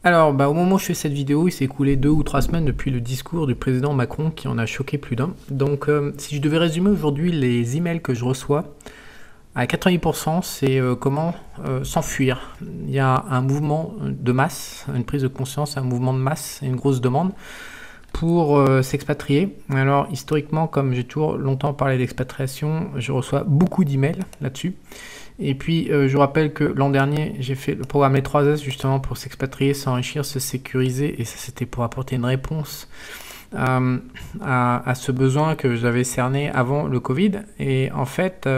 Alors, au moment où je fais cette vidéo, il s'est écoulé 2 ou 3 semaines depuis le discours du président Macron qui en a choqué plus d'un. Donc, si je devais résumer aujourd'hui les emails que je reçois, à 80%, c'est comment s'enfuir. Il y a un mouvement de masse, une prise de conscience, un mouvement de masse, une grosse demande pour s'expatrier. Alors, historiquement, comme j'ai toujours longtemps parlé d'expatriation, je reçois beaucoup d'emails là-dessus. Et puis, je vous rappelle que l'an dernier, j'ai fait le programme Les 3S justement pour s'expatrier, s'enrichir, se sécuriser. Et ça, c'était pour apporter une réponse à ce besoin que j'avais cerné avant le Covid. Et en fait,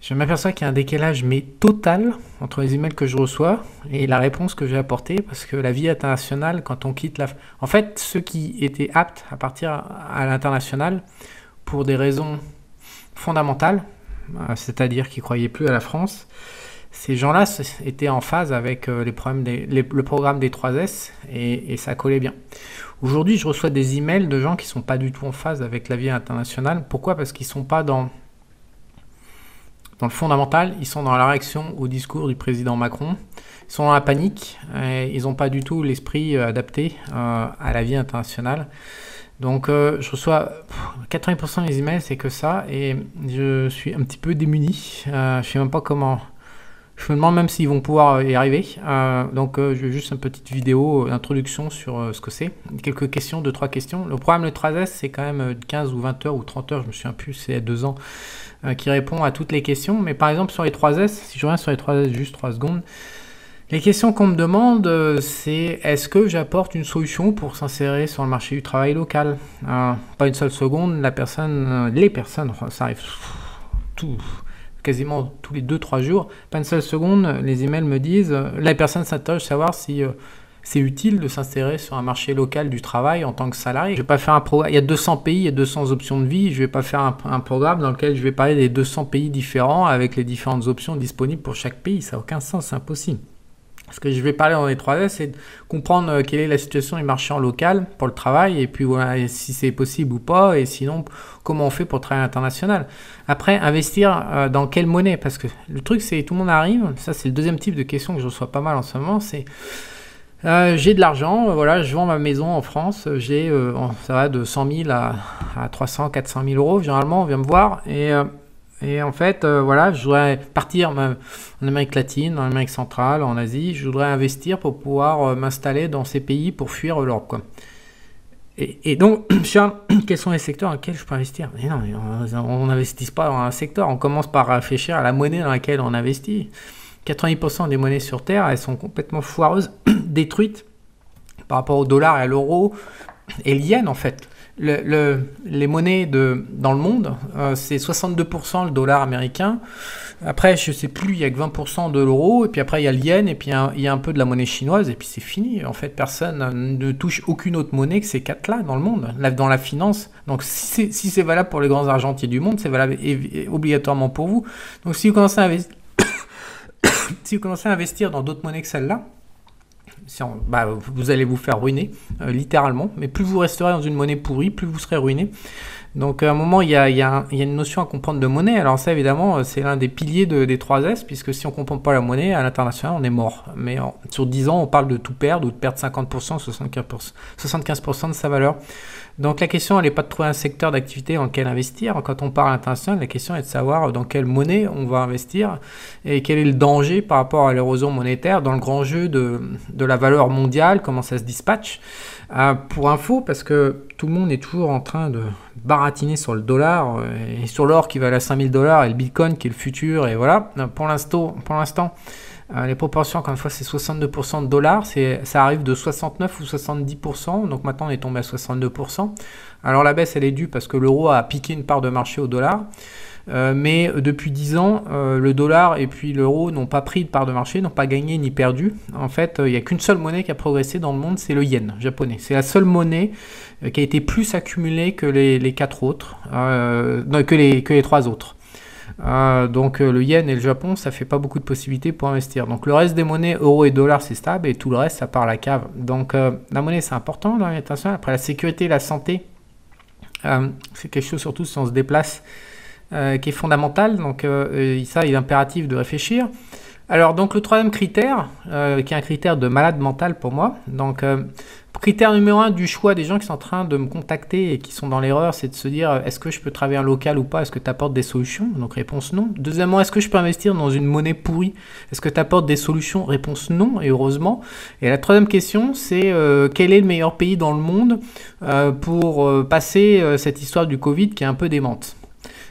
je m'aperçois qu'il y a un décalage mais total entre les emails que je reçois et la réponse que j'ai apportée, parce que la vie internationale, quand on quitte En fait, ceux qui étaient aptes à partir à l'international pour des raisons fondamentales, c'est-à-dire qui ne croyaient plus à la France, ces gens-là étaient en phase avec le programme des 3S et ça collait bien. Aujourd'hui, je reçois des emails de gens qui ne sont pas du tout en phase avec la vie internationale. Pourquoi? Parce qu'ils ne sont pas dans le fondamental, ils sont dans la réaction au discours du président Macron, ils sont dans la panique, et ils n'ont pas du tout l'esprit adapté à la vie internationale. Donc je reçois 80% des emails, c'est que ça, et je suis un petit peu démuni. Je ne sais même pas comment. Je me demande même s'ils vont pouvoir y arriver. Donc je vais juste une petite vidéo d'introduction sur ce que c'est. Quelques questions, 2-3 questions. Le programme Le 3S, c'est quand même 15 ou 20 heures ou 30 heures, je me souviens plus, c'est 2 ans, qui répond à toutes les questions. Mais par exemple sur les 3S, si je reviens sur les 3S juste 3 secondes, les questions qu'on me demande, c'est est-ce que j'apporte une solution pour s'insérer sur le marché du travail local? Pas une seule seconde, les personnes, ça arrive quasiment tous les 2-3 jours, pas une seule seconde, les emails me disent, la personne s'interroge savoir si c'est utile de s'insérer sur un marché local du travail en tant que salarié. Je vais pas faire un programme, il y a 200 pays, il y a 200 options de vie, je vais pas faire un programme dans lequel je vais parler des 200 pays différents avec les différentes options disponibles pour chaque pays, ça n'a aucun sens, c'est impossible. Ce que je vais parler dans les 3S, c'est de comprendre quelle est la situation du marché en local pour le travail, et puis voilà, si c'est possible ou pas, et sinon, comment on fait pour travailler à l'international. Après, investir dans quelle monnaie? Parce que le truc, c'est tout le monde arrive, ça c'est le deuxième type de question que je reçois pas mal en ce moment, c'est j'ai de l'argent, voilà, je vends ma maison en France, ça va de 100 000 à 300, 400 000 euros, généralement, on vient me voir, et en fait, voilà, je voudrais partir en Amérique latine, en Amérique centrale, en Asie. Je voudrais investir pour pouvoir m'installer dans ces pays pour fuir l'Europe, quoi. Et donc, quels sont les secteurs dans lesquels je peux investir? Mais non, on n'investit pas dans un secteur. On commence par réfléchir à la monnaie dans laquelle on investit. 90% des monnaies sur Terre, elles sont complètement foireuses, détruites par rapport au dollar et à l'euro et l'yen, en fait. Les monnaies dans le monde, c'est 62% le dollar américain. Après, je sais plus, il y a que 20% de l'euro. Et puis après, il y a le yen. Et puis il y a un peu de la monnaie chinoise. Et puis c'est fini. En fait, personne ne touche aucune autre monnaie que ces 4-là dans le monde, dans la finance. Donc si c'est valable pour les grands argentiers du monde, c'est valable obligatoirement pour vous. Donc si vous commencez à investir dans d'autres monnaies que celle-là, vous allez vous faire ruiner, littéralement. Mais plus vous resterez dans une monnaie pourrie, plus vous serez ruiné. Donc à un moment, il y a une notion à comprendre de monnaie. Alors ça, évidemment, c'est l'un des piliers des 3S, puisque si on ne comprend pas la monnaie, à l'international, on est mort. Mais sur 10 ans, on parle de tout perdre, ou de perdre 50%, 75% de sa valeur. Donc la question, elle n'est pas de trouver un secteur d'activité dans lequel investir. Quand on parle à l'international, la question est de savoir dans quelle monnaie on va investir et quel est le danger par rapport à l'érosion monétaire dans le grand jeu de la valeur mondiale, comment ça se dispatche. Pour info, parce que tout le monde est toujours en train de baratiner sur le dollar et sur l'or qui va à 5000 $, et le bitcoin qui est le futur, et voilà. Pour l'instant, les proportions, encore une fois, c'est 62% de dollars, ça arrive de 69 ou 70%, donc maintenant on est tombé à 62%. Alors la baisse, elle est due parce que l'euro a piqué une part de marché au dollar, mais depuis 10 ans, le dollar et puis l'euro n'ont pas pris de part de marché, n'ont pas gagné ni perdu. En fait, il n'y a qu'une seule monnaie qui a progressé dans le monde, c'est le yen japonais. C'est la seule monnaie qui a été plus accumulée que les 4 autres, que les 3 autres. Donc le yen et le Japon, ça fait pas beaucoup de possibilités pour investir. Donc le reste des monnaies, euro et dollar, c'est stable, et tout le reste, ça part à la cave. Donc la monnaie, c'est important dans l'international. Après, la sécurité, la santé, c'est quelque chose, surtout si on se déplace, qui est fondamental. Donc ça, il est impératif de réfléchir. Alors, donc le troisième critère, qui est un critère de malade mental pour moi, donc critère numéro un du choix des gens qui sont en train de me contacter et qui sont dans l'erreur, c'est de se dire est-ce que je peux travailler en local ou pas, est-ce que tu apportes des solutions? Donc réponse non. Deuxièmement, est-ce que je peux investir dans une monnaie pourrie? Est-ce que tu apportes des solutions? Réponse non, et heureusement. Et la troisième question, c'est quel est le meilleur pays dans le monde pour passer cette histoire du Covid qui est un peu démente?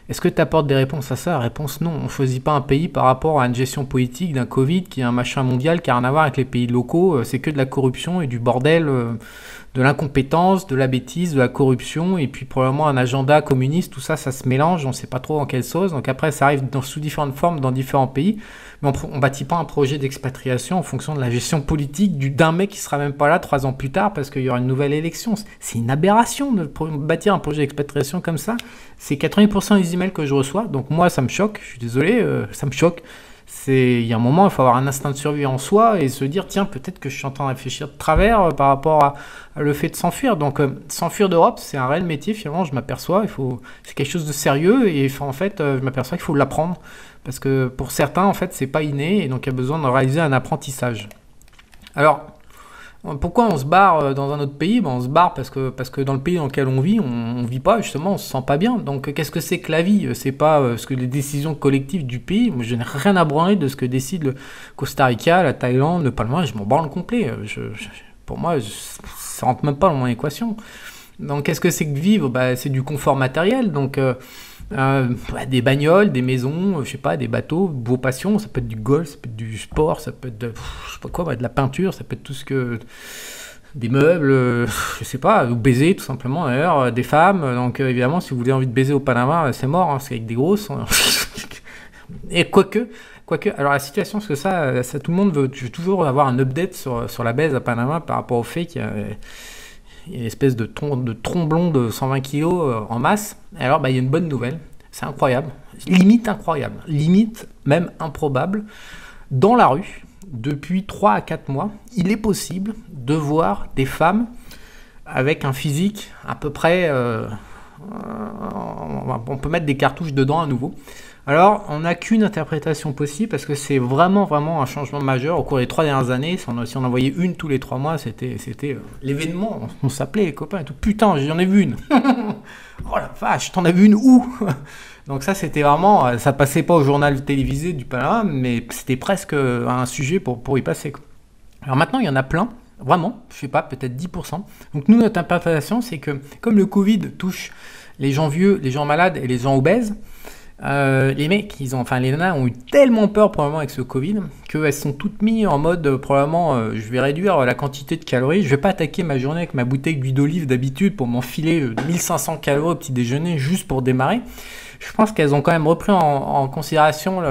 Est-ce que tu apportes des réponses à ça? Réponse non. On ne choisit pas un pays par rapport à une gestion politique d'un Covid qui est un machin mondial qui n'a rien à voir avec les pays locaux. C'est que de la corruption et du bordel, de l'incompétence, de la bêtise, de la corruption et puis probablement un agenda communiste. Tout ça, ça se mélange. On ne sait pas trop en quelle sauce. Donc après, ça arrive sous différentes formes dans différents pays. Mais on ne bâtit pas un projet d'expatriation en fonction de la gestion politique d'un mec qui sera même pas là 3 ans plus tard parce qu'il y aura une nouvelle élection. C'est une aberration de bâtir un projet d'expatriation comme ça. C'est 80% des emails que je reçois. Donc moi, ça me choque. Je suis désolé, ça me choque. Il y a un moment, il faut avoir un instinct de survie en soi et se dire, tiens, peut-être que je suis en train de réfléchir de travers par rapport à le fait de s'enfuir. Donc, s'enfuir d'Europe, c'est un réel métier, finalement, je m'aperçois. C'est quelque chose de sérieux et en fait, je m'aperçois qu'il faut l'apprendre. Parce que pour certains, en fait, c'est pas inné et donc il y a besoin de réaliser un apprentissage. Alors, pourquoi on se barre dans un autre pays? On se barre parce que dans le pays dans lequel on vit, on vit pas, justement, on se sent pas bien. Donc qu'est-ce que c'est que la vie? C'est pas ce que les décisions collectives du pays. Moi, je n'ai rien à branler de ce que décide le Costa Rica, la Thaïlande, le Palma. Je m'en branle complet. Pour moi, ça rentre même pas dans mon équation. Donc qu'est-ce que c'est que vivre? C'est du confort matériel. Donc des bagnoles, des maisons, je sais pas, des bateaux, vos passions, ça peut être du golf, ça peut être du sport, ça peut être je sais pas quoi, de la peinture, ça peut être tout ce que des meubles, je sais pas, ou baiser tout simplement d'ailleurs, des femmes. Donc évidemment, si vous avez envie de baiser au Panama, c'est mort, c'est avec des grosses. Et quoique, alors la situation, parce que ça tout le monde veut toujours avoir un update sur la baise à Panama par rapport au fait qu'il y a une espèce de tromblon de 120 kg en masse. Et alors, il y a une bonne nouvelle. C'est incroyable. Limite même improbable. Dans la rue, depuis 3 à 4 mois, il est possible de voir des femmes avec un physique à peu près... on peut mettre des cartouches dedans à nouveau. Alors, on n'a qu'une interprétation possible parce que c'est vraiment un changement majeur au cours des 3 dernières années. Si on en voyait une tous les 3 mois, c'était l'événement. On s'appelait les copains et tout. Putain, j'en ai vu une. Oh la vache, t'en as vu une où? Donc ça, c'était vraiment... Ça passait pas au journal télévisé du Panama, mais c'était presque un sujet pour y passer, quoi. Alors maintenant, il y en a plein. Vraiment, je sais pas, peut-être 10%. Donc nous, notre interprétation, c'est que comme le Covid touche les gens vieux, les gens malades et les gens obèses, les mecs, les nanas ont eu tellement peur probablement avec ce Covid qu'elles sont toutes mises en mode probablement je vais réduire la quantité de calories, je vais pas attaquer ma journée avec ma bouteille d'huile d'olive d'habitude pour m'enfiler 1500 calories au petit déjeuner juste pour démarrer. Je pense qu'elles ont quand même repris en considération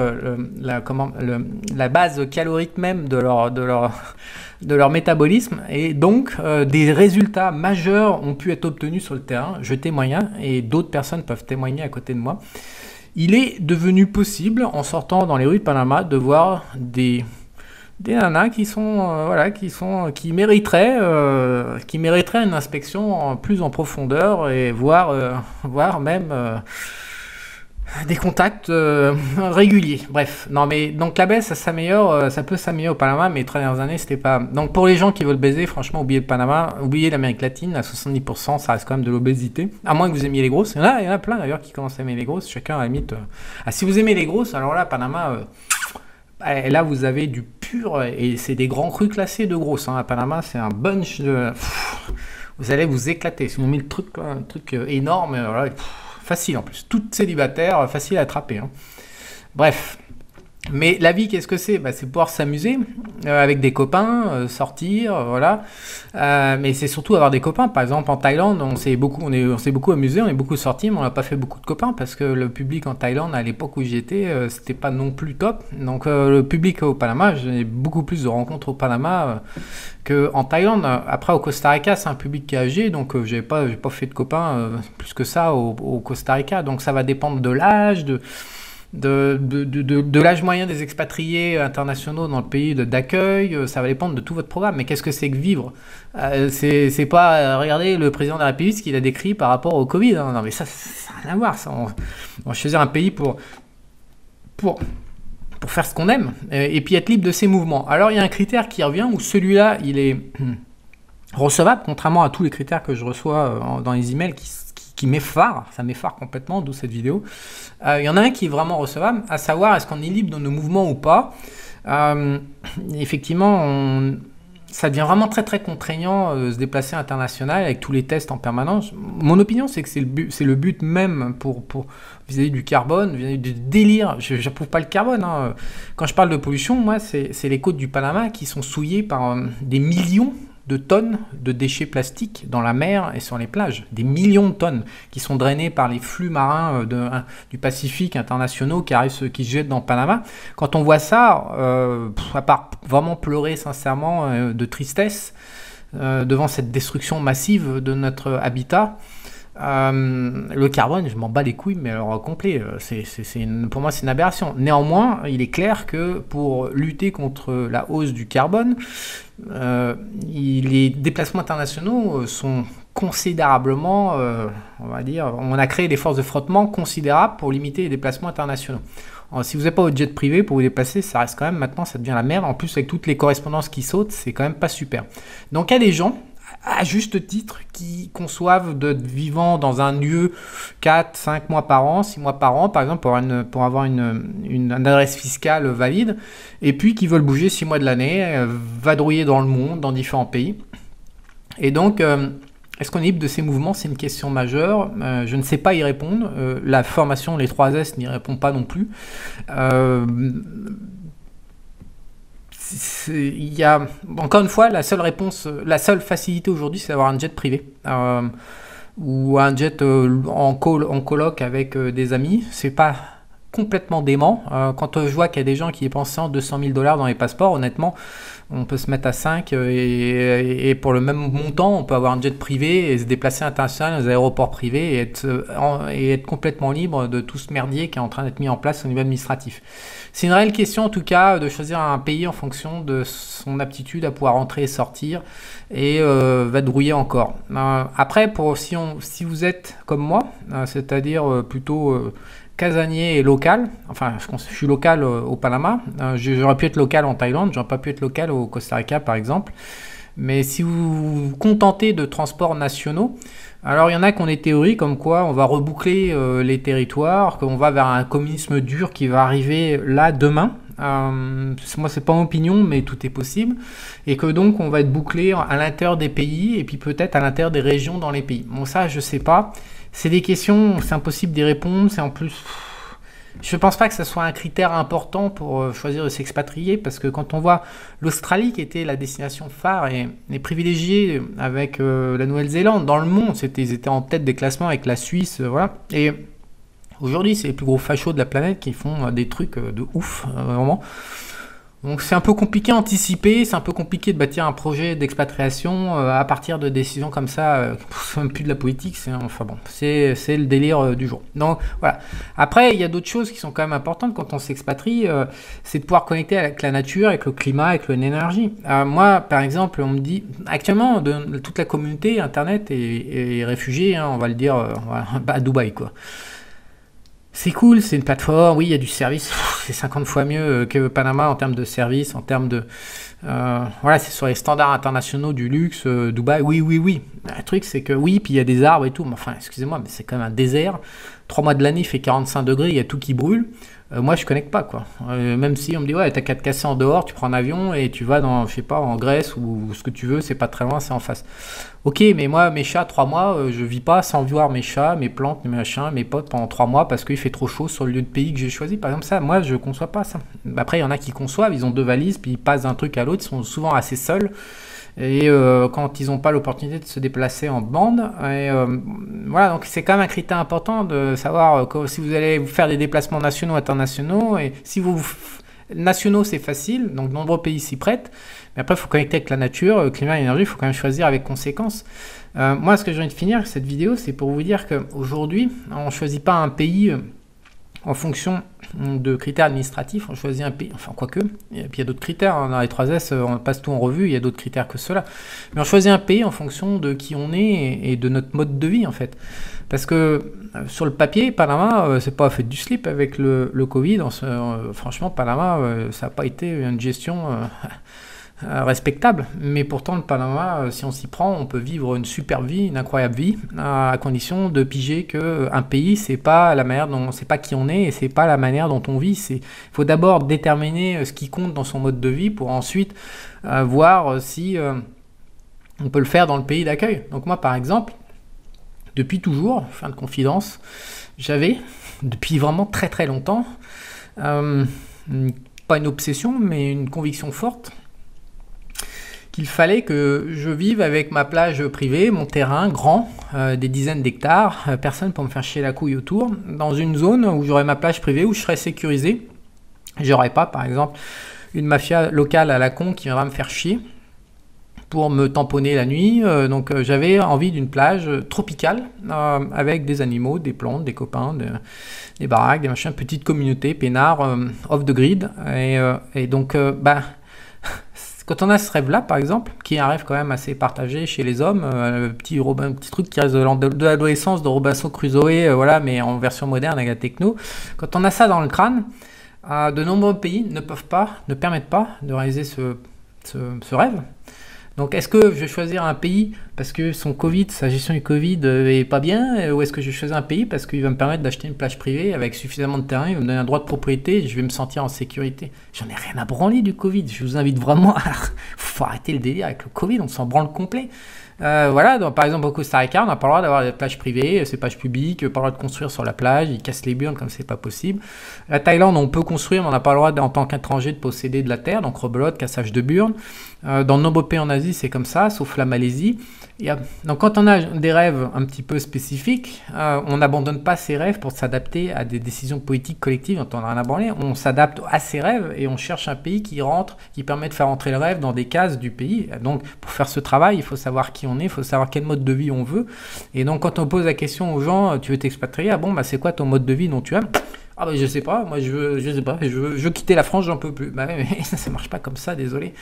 la base calorique même de leur métabolisme et donc des résultats majeurs ont pu être obtenus sur le terrain. Je témoigne et d'autres personnes peuvent témoigner à côté de moi. Il est devenu possible, en sortant dans les rues de Panama, de voir des nanas qui mériteraient une inspection plus en profondeur et voire même des contacts réguliers. Bref, non mais donc la baisse, ça s'améliore, ça peut s'améliorer au Panama, mais les 3 dernières années, c'était pas... Donc pour les gens qui veulent baiser, franchement, oubliez le Panama, oubliez l'Amérique latine, à 70%, ça reste quand même de l'obésité. À moins que vous aimiez les grosses. Il y en a plein d'ailleurs qui commencent à aimer les grosses, chacun à la limite... si vous aimez les grosses, alors là, Panama... là, vous avez du pur, et c'est des grands crus classés de grosses. À Panama, c'est un bunch de... vous allez vous éclater. Si vous mettez un truc énorme, voilà, facile en plus. Toutes célibataires, facile à attraper. Bref. Mais la vie, qu'est-ce que c'est? C'est pouvoir s'amuser avec des copains, sortir, voilà. Mais c'est surtout avoir des copains. Par exemple, en Thaïlande, on s'est beaucoup amusé, on est beaucoup sortis, mais on n'a pas fait beaucoup de copains parce que le public en Thaïlande, à l'époque où j'y étais, c'était pas non plus top. Donc le public au Panama, j'ai beaucoup plus de rencontres au Panama qu'en Thaïlande. Après, au Costa Rica, c'est un public qui est âgé, donc j'ai pas fait de copains plus que ça au Costa Rica. Donc ça va dépendre de l'âge, de l'âge moyen des expatriés internationaux dans le pays d'accueil, ça va dépendre de tout votre programme. Mais qu'est-ce que c'est que vivre? C'est pas regarder le président de la République ce qu'il a décrit par rapport au Covid. Non mais ça n'a rien à voir. On va choisir un pays pour pour faire ce qu'on aime, et puis être libre de ses mouvements. Alors il y a un critère qui revient, où celui-là, il est recevable, contrairement à tous les critères que je reçois dans les emails qui m'effarent, ça m'effare complètement, d'où cette vidéo. Il y en a un qui est vraiment recevable, à savoir est-ce qu'on est libre dans nos mouvements ou pas. Effectivement, ça devient vraiment très très contraignant de se déplacer à l'international avec tous les tests en permanence. Mon opinion, c'est que c'est le but même pour vis-à-vis du carbone, vis-à-vis du délire. Je n'approuve pas le carbone, hein. Quand je parle de pollution, moi, c'est les côtes du Panama qui sont souillées par des millions de tonnes de déchets plastiques dans la mer et sur les plages. Des millions de tonnes qui sont drainées par les flux marins du Pacifique internationaux qui se jettent dans le Panama. Quand on voit ça, à part vraiment pleurer sincèrement de tristesse devant cette destruction massive de notre habitat, le carbone, je m'en bats les couilles, mais alors complet, pour moi c'est une aberration. Néanmoins, il est clair que pour lutter contre la hausse du carbone, les déplacements internationaux sont considérablement, on va dire, on a créé des forces de frottement considérables pour limiter les déplacements internationaux. Alors, si vous n'avez pas votre jet privé pour vous déplacer, ça reste quand même, maintenant ça devient la merde. En plus avec toutes les correspondances qui sautent, c'est quand même pas super. Donc il y a des gens, à juste titre, qui conçoivent de vivant dans un lieu 4, 5 mois par an, 6 mois par an, par exemple, pour avoir une adresse fiscale valide, et puis qui veulent bouger 6 mois de l'année, vadrouiller dans le monde, dans différents pays. Et donc, est-ce qu'on est libre de ces mouvements? C'est une question majeure. Je ne sais pas y répondre. La formation, les 3S n'y répond pas non plus. Il y a, encore une fois, la seule réponse, la seule facilité aujourd'hui, c'est d'avoir un jet privé ou un jet en coloc avec des amis. C'est pas complètement dément. Quand je vois qu'il y a des gens qui dépensent 100, 200 000 $ dans les passeports, honnêtement, on peut se mettre à 5 et pour le même montant, on peut avoir un jet privé et se déplacer à l'international, aux aéroports privés et être complètement libre de tout ce merdier qui est en train d'être mis en place au niveau administratif. C'est une réelle question en tout cas de choisir un pays en fonction de son aptitude à pouvoir entrer et sortir et vadrouiller encore. Après, si vous êtes comme moi, c'est-à-dire plutôt casanier et local, enfin je suis local au Panama, j'aurais pu être local en Thaïlande, j'aurais pas pu être local au Costa Rica par exemple, mais si vous vous contentez de transports nationaux, alors il y en a qui ont des théories comme quoi on va reboucler les territoires, qu'on va vers un communisme dur qui va arriver là demain. Moi c'est pas mon opinion, mais tout est possible, et que donc on va être bouclé à l'intérieur des pays et puis peut-être à l'intérieur des régions dans les pays. Bon, ça je sais pas, c'est des questions, c'est impossible d'y répondre, c'est en plus, je pense pas que ça soit un critère important pour choisir de s'expatrier, parce que quand on voit l'Australie qui était la destination phare et privilégiée avec la Nouvelle-Zélande dans le monde, ils étaient en tête des classements avec la Suisse, voilà, et aujourd'hui, c'est les plus gros fachos de la planète qui font des trucs de ouf, vraiment. Donc c'est un peu compliqué à anticiper, c'est un peu compliqué de bâtir un projet d'expatriation à partir de décisions comme ça, c'est même plus de la politique, enfin bon, c'est le délire du jour. Donc voilà. Après, il y a d'autres choses qui sont quand même importantes quand on s'expatrie, c'est de pouvoir connecter avec la nature, avec le climat, avec l'énergie. Moi, par exemple, on me dit, actuellement, toute la communauté Internet est réfugiée, hein, on va le dire, à Dubaï, quoi. C'est cool, c'est une plateforme, oui, il y a du service, c'est 50 fois mieux que Panama en termes de service, en termes de... voilà, c'est sur les standards internationaux du luxe, Dubaï, oui. Le truc, c'est que oui, puis il y a des arbres et tout, mais enfin, excusez-moi, mais c'est quand même un désert. 3 mois de l'année, il fait 45 degrés, il y a tout qui brûle. Moi, je connecte pas, quoi. Même si on me dit, ouais, t'as qu'à te casser en dehors, tu prends un avion et tu vas dans, je sais pas, en Grèce ou ce que tu veux, c'est pas très loin, c'est en face. Ok, mais moi, mes chats, 3 mois, je vis pas sans voir mes chats, mes plantes, mes machins, mes potes pendant 3 mois parce qu'il fait trop chaud sur le lieu de pays que j'ai choisi. Par exemple, ça, moi, je conçois pas ça. Après, il y en a qui conçoivent, ils ont 2 valises, puis ils passent d'un truc à l'autre, ils sont souvent assez seuls. Et quand ils n'ont pas l'opportunité de se déplacer en bande, et voilà, donc c'est quand même un critère important de savoir si vous allez vous faire des déplacements nationaux, internationaux, et si vous nationaux c'est facile, donc de nombreux pays s'y prêtent, mais après il faut connecter avec la nature, le climat et l'énergie, il faut quand même choisir avec conséquence. Moi, ce que j'ai envie de finir cette vidéo, c'est pour vous dire qu'aujourd'hui, on ne choisit pas un pays en fonction de critères administratifs, on choisit un pays, enfin quoique, et puis il y a d'autres critères, hein, dans les 3S, on passe tout en revue, il y a d'autres critères que ceux-là. Mais on choisit un pays en fonction de qui on est et de notre mode de vie, en fait. Parce que sur le papier, Panama, c'est pas fait du slip avec le Covid. Franchement, Panama, ça n'a pas été une gestion respectable. Mais pourtant, le Panama, si on s'y prend, on peut vivre une super vie, une incroyable vie, à condition de piger qu'un pays, c'est pas la manière dont, c'est pas qui on est et c'est pas la manière dont on vit. Il faut d'abord déterminer ce qui compte dans son mode de vie pour ensuite voir si on peut le faire dans le pays d'accueil. Donc moi, par exemple, depuis toujours, fin de confidence, j'avais, depuis vraiment très très longtemps, pas une obsession, mais une conviction forte, qu'il fallait que je vive avec ma plage privée, mon terrain grand, des dizaines d'hectares, personne pour me faire chier la couille autour, dans une zone où j'aurais ma plage privée, où je serais sécurisé. J'aurais pas, par exemple, une mafia locale à la con qui viendra me faire chier pour me tamponner la nuit. Donc j'avais envie d'une plage tropicale avec des animaux, des plantes, des copains, des baraques, des machins, petite communauté, peinard, off the grid. Et donc, quand on a ce rêve-là, par exemple, qui est un rêve quand même assez partagé chez les hommes, petit truc qui reste de l'adolescence de Robinson Crusoe, voilà, mais en version moderne avec la techno, quand on a ça dans le crâne, de nombreux pays ne permettent pas de réaliser ce rêve. Donc, est-ce que je vais choisir un pays parce que sa gestion du Covid est pas bien, ou est-ce que je vais choisir un pays parce qu'il va me permettre d'acheter une plage privée avec suffisamment de terrain, il va me donner un droit de propriété et je vais me sentir en sécurité? J'en ai rien à branler du Covid. Je vous invite vraiment faut arrêter le délire avec le Covid, on s'en branle complet. Voilà, donc, par exemple au Costa Rica, on n'a pas le droit d'avoir des plages privées, c'est plage publique, pas le droit de construire sur la plage, ils cassent les burnes comme c'est pas possible. La Thaïlande, on peut construire, mais on n'a pas le droit en tant qu'étranger de posséder de la terre, donc rebelote, cassage de burnes. Dans de nombreux pays en Asie, c'est comme ça, sauf la Malaisie. Donc quand on a des rêves un petit peu spécifiques, on n'abandonne pas ses rêves pour s'adapter à des décisions politiques collectives dont on n'a rien à branler. On s'adapte à ses rêves et on cherche un pays qui permet de faire entrer le rêve dans des cases du pays. Donc pour faire ce travail, il faut savoir qui on est, il faut savoir quel mode de vie on veut. Et donc quand on pose la question aux gens, tu veux t'expatrier? Ah bon, bah c'est quoi ton mode de vie dont tu aimes? Ah bah je sais pas, moi je veux quitter la France, j'en peux plus. Bah mais ça marche pas comme ça, désolé.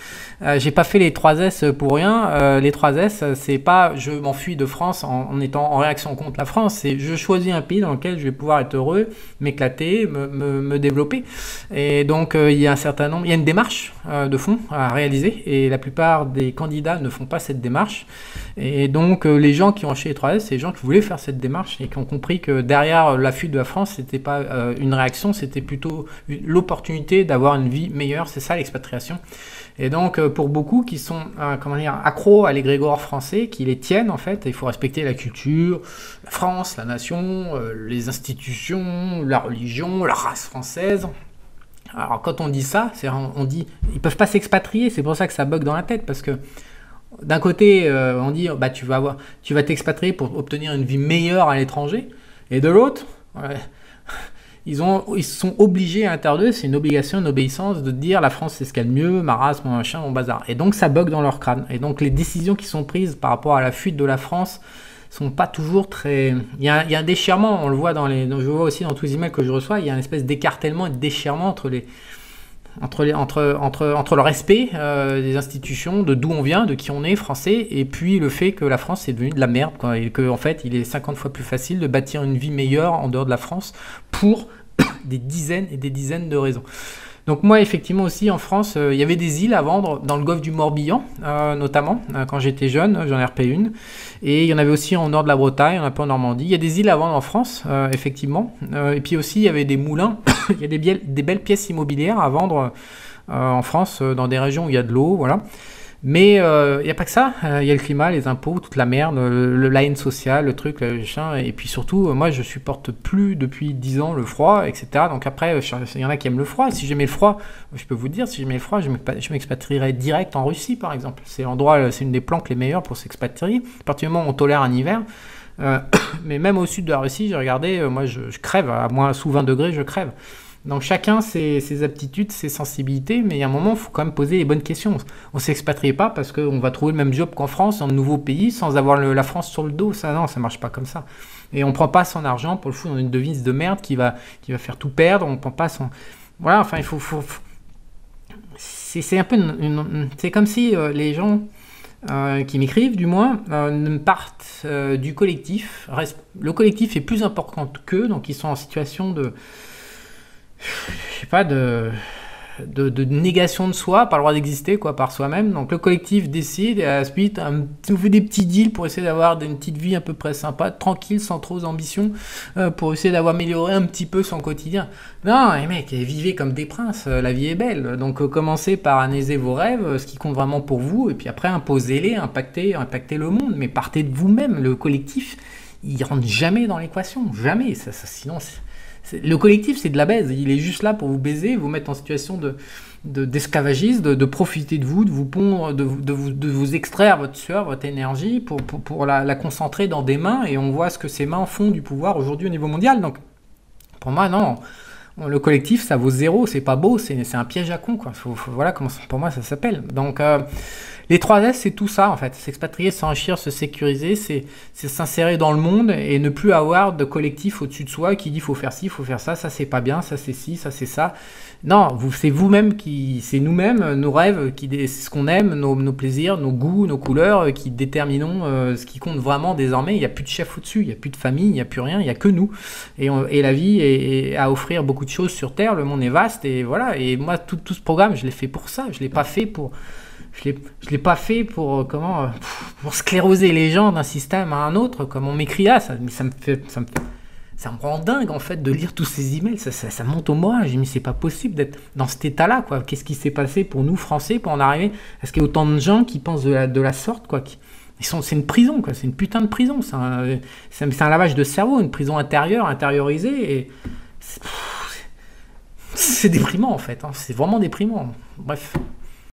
J'ai pas fait les 3S pour rien. Les 3S, c'est pas je m'enfuis de France en étant en réaction contre la France, c'est je choisis un pays dans lequel je vais pouvoir être heureux, m'éclater, me développer. Et donc il y a une démarche de fond à réaliser et la plupart des candidats ne font pas cette démarche. Et donc les gens qui ont acheté les 3S, c'est les gens qui voulaient faire cette démarche et qui ont compris que derrière la fuite de la France, c'était pas une réaction, c'était plutôt l'opportunité d'avoir une vie meilleure. C'est ça l'expatriation. Et donc pour beaucoup qui sont accros à l'égrégore français, qui les tiennent en fait, il faut respecter la culture, la France, la nation, les institutions, la religion, la race française. Alors quand on dit ça, on dit ils peuvent pas s'expatrier, c'est pour ça que ça bug dans la tête, parce que d'un côté on dit bah tu vas t'expatrier pour obtenir une vie meilleure à l'étranger, et de l'autre ils sont obligés à l'intérieur d'eux, c'est une obligation, une obéissance de dire la France c'est ce qu'il y a de mieux, ma race, mon machin, mon bazar. Et donc ça bug dans leur crâne. Et donc les décisions qui sont prises par rapport à la fuite de la France sont pas toujours très... Il y a un déchirement, on le voit je vois aussi dans tous les emails que je reçois, il y a une espèce d'écartèlement et de déchirement entre le respect des institutions, de d'où on vient, de qui on est, français, et puis le fait que la France est devenue de la merde, quoi, et qu'en fait il est 50 fois plus facile de bâtir une vie meilleure en dehors de la France pour des dizaines et des dizaines de raisons. Donc moi effectivement aussi en France, il y avait des îles à vendre dans le golfe du Morbihan notamment, quand j'étais jeune, j'en ai repayé une, et il y en avait aussi en nord de la Bretagne, un peu en Normandie. Il y a des îles à vendre en France effectivement, et puis aussi il y avait des moulins, il y a des belles pièces immobilières à vendre en France, dans des régions où il y a de l'eau, voilà. Mais il n'y a pas que ça, il y a le climat, les impôts, toute la merde, la haine sociale, le truc, le machin, et puis surtout, moi je supporte plus depuis 10 ans le froid, etc. Donc après, il y en a qui aiment le froid, si j'aimais le froid, je peux vous dire, si j'aimais le froid, je m'expatrierais direct en Russie par exemple. C'est une des planques les meilleures pour s'expatrier, à partir du moment où on tolère un hiver. Mais même au sud de la Russie, j'ai regardé, moi je crève, à moins sous 20 degrés, je crève. Donc chacun ses aptitudes, ses sensibilités, mais il y a un moment, il faut quand même poser les bonnes questions. On ne s'expatrie pas parce qu'on va trouver le même job qu'en France, dans un nouveau pays, sans avoir la France sur le dos. Ça, non, ça marche pas comme ça. Et on ne prend pas son argent pour le foutre dans une devise de merde qui va faire tout perdre. On ne prend pas son... Voilà, enfin, il faut... C'est un peu c'est comme si les gens qui m'écrivent, du moins, partent du collectif. Le collectif est plus important qu'eux, donc ils sont en situation de... Je sais pas, de négation de soi, pas le droit d'exister quoi par soi-même. Donc le collectif décide et ensuite on fait des petits deals pour essayer d'avoir une petite vie à peu près sympa, tranquille, sans trop d'ambition, pour essayer d'avoir amélioré un petit peu son quotidien. Non, les mecs, vivez comme des princes, la vie est belle. Donc commencez par analyser vos rêves, ce qui compte vraiment pour vous, et puis après imposez-les, impactez le monde, mais partez de vous-même. Le collectif, il rentre jamais dans l'équation, jamais. Sinon le collectif, c'est de la baise. Il est juste là pour vous baiser, vous mettre en situation d'esclavagisme, de profiter de vous, de vous pondre, de vous extraire votre sueur, votre énergie pour la concentrer dans des mains. Et on voit ce que ces mains font du pouvoir aujourd'hui au niveau mondial. Donc, pour moi, non. Le collectif, ça vaut zéro. C'est pas beau. C'est un piège à con, quoi. Voilà comment pour moi ça s'appelle. Donc, les 3S, c'est tout ça en fait. S'expatrier, s'enrichir, se sécuriser, c'est s'insérer dans le monde et ne plus avoir de collectif au-dessus de soi qui dit faut faire ci, faut faire ça, ça c'est pas bien, ça c'est ci, ça c'est ça. Non, c'est vous-même c'est nous-mêmes, nos rêves, c'est ce qu'on aime, nos plaisirs, nos goûts, nos couleurs qui déterminons ce qui compte vraiment désormais. Il n'y a plus de chef au-dessus, il n'y a plus de famille, il n'y a plus rien, il n'y a que nous. Et la vie est à offrir beaucoup de choses sur Terre, le monde est vaste et voilà. Et moi, tout ce programme, je l'ai fait pour ça, je l'ai pas fait pour... Je l'ai pas fait pour scléroser les gens d'un système à un autre, comme on m'écrit là. Ça me rend dingue en fait de lire tous ces emails. Ça monte au moral. J'ai dit mais c'est pas possible d'être dans cet état-là quoi. Qu'est-ce qui s'est passé pour nous Français pour en arriver? Est-ce qu'il y a autant de gens qui pensent de la sorte quoi? C'est une prison quoi. C'est une putain de prison. C'est un lavage de cerveau, une prison intériorisée et c'est déprimant en fait. Hein. C'est vraiment déprimant. Bref.